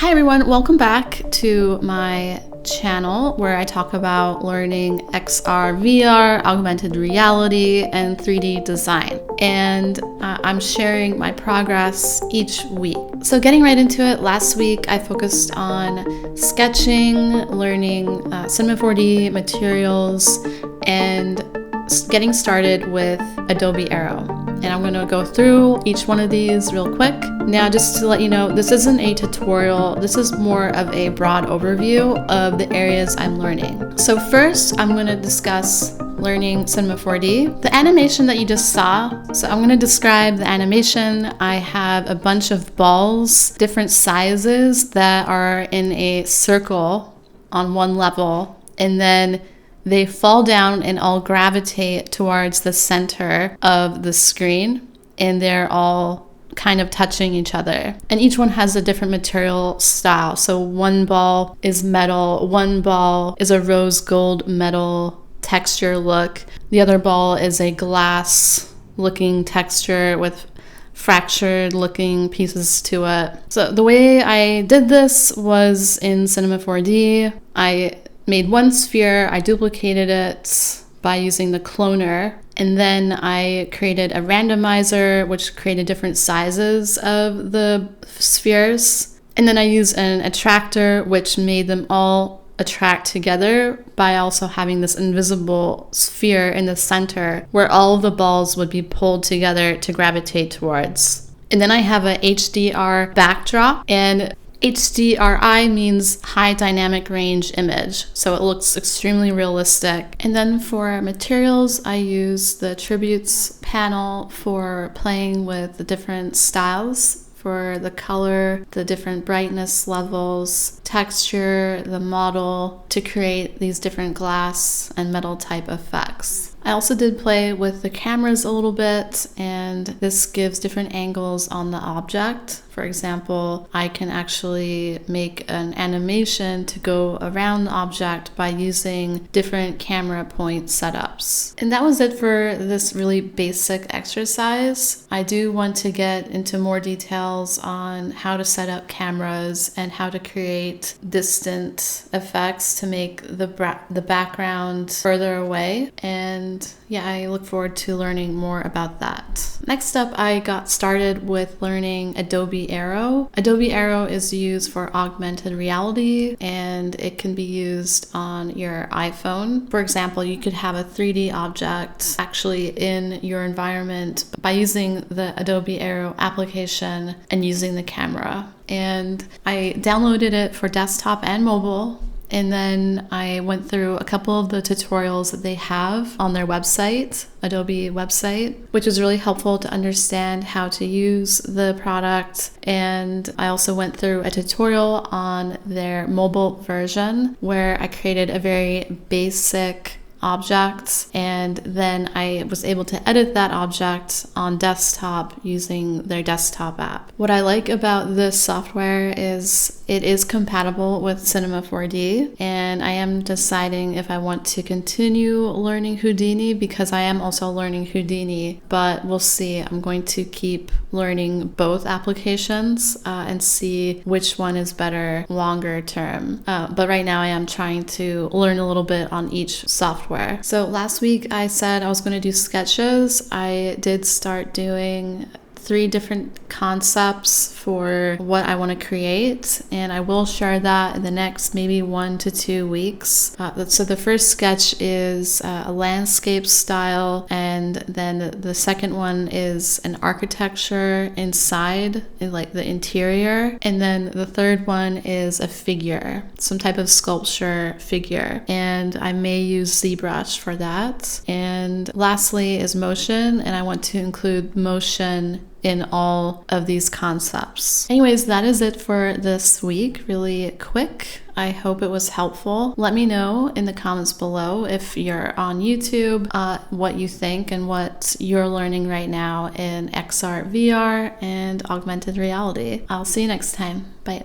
Hi everyone, welcome back to my channel where I talk about learning XR, VR, augmented reality, and 3D design. And I'm sharing my progress each week. So getting right into it, last week I focused on sketching, learning Cinema 4D materials, and getting started with Adobe Aero. And I'm going to go through each one of these real quick. Now, just to let you know, this isn't a tutorial. This is more of a broad overview of the areas I'm learning. So first, I'm going to discuss learning Cinema 4D. The animation that you just saw, so I'm going to describe the animation. I have a bunch of balls, different sizes that are in a circle on one level, and then they fall down and all gravitate towards the center of the screen, and they're all kind of touching each other. And each one has a different material style. So one ball is metal, one ball is a rose gold metal texture look. The other ball is a glass looking texture with fractured looking pieces to it. So the way I did this was in Cinema 4D. I made one sphere, I duplicated it by using the cloner, and then I created a randomizer which created different sizes of the spheres. And then I used an attractor which made them all attract together by also having this invisible sphere in the center where all of the balls would be pulled together to gravitate towards. And then I have a HDR backdrop, and HDRI means high dynamic range image, so it looks extremely realistic. And then for materials, I use the attributes panel for playing with the different styles for the color, the different brightness levels, texture, the model, to create these different glass and metal type effects. I also did play with the cameras a little bit, and this gives different angles on the object. For example, I can actually make an animation to go around the object by using different camera point setups. And that was it for this really basic exercise. I do want to get into more details on how to set up cameras and how to create distant effects to make the background further away. And yeah, I look forward to learning more about that. Next up, I got started with learning Adobe Aero. Adobe Aero is used for augmented reality, and it can be used on your iPhone. For example, you could have a 3D object actually in your environment by using the Adobe Aero application and using the camera. And I downloaded it for desktop and mobile. And then I went through a couple of the tutorials that they have on their website, Adobe website, which is really helpful to understand how to use the product. And I also went through a tutorial on their mobile version where I created a very basic object, and then I was able to edit that object on desktop using their desktop app. What I like about this software is it is compatible with Cinema 4D, and I am deciding if I want to continue learning Houdini because I am also learning Houdini, but we'll see. I'm going to keep learning both applications and see which one is better longer term. But right now I am trying to learn a little bit on each software. So last week I said I was going to do sketches. I did start doing 3 different concepts for what I want to create, and I will share that in the next maybe 1 to 2 weeks. So the first sketch is a landscape style, and then the second one is an architecture inside, in like the interior, and then the third one is a figure, some type of sculpture figure, and I may use ZBrush for that. And lastly is motion, and I want to include motion in all of these concepts. Anyways, that is it for this week. Really quick. I hope it was helpful. Let me know in the comments below if you're on YouTube, what you think and what you're learning right now in XR, VR, and augmented reality. I'll see you next time. Bye.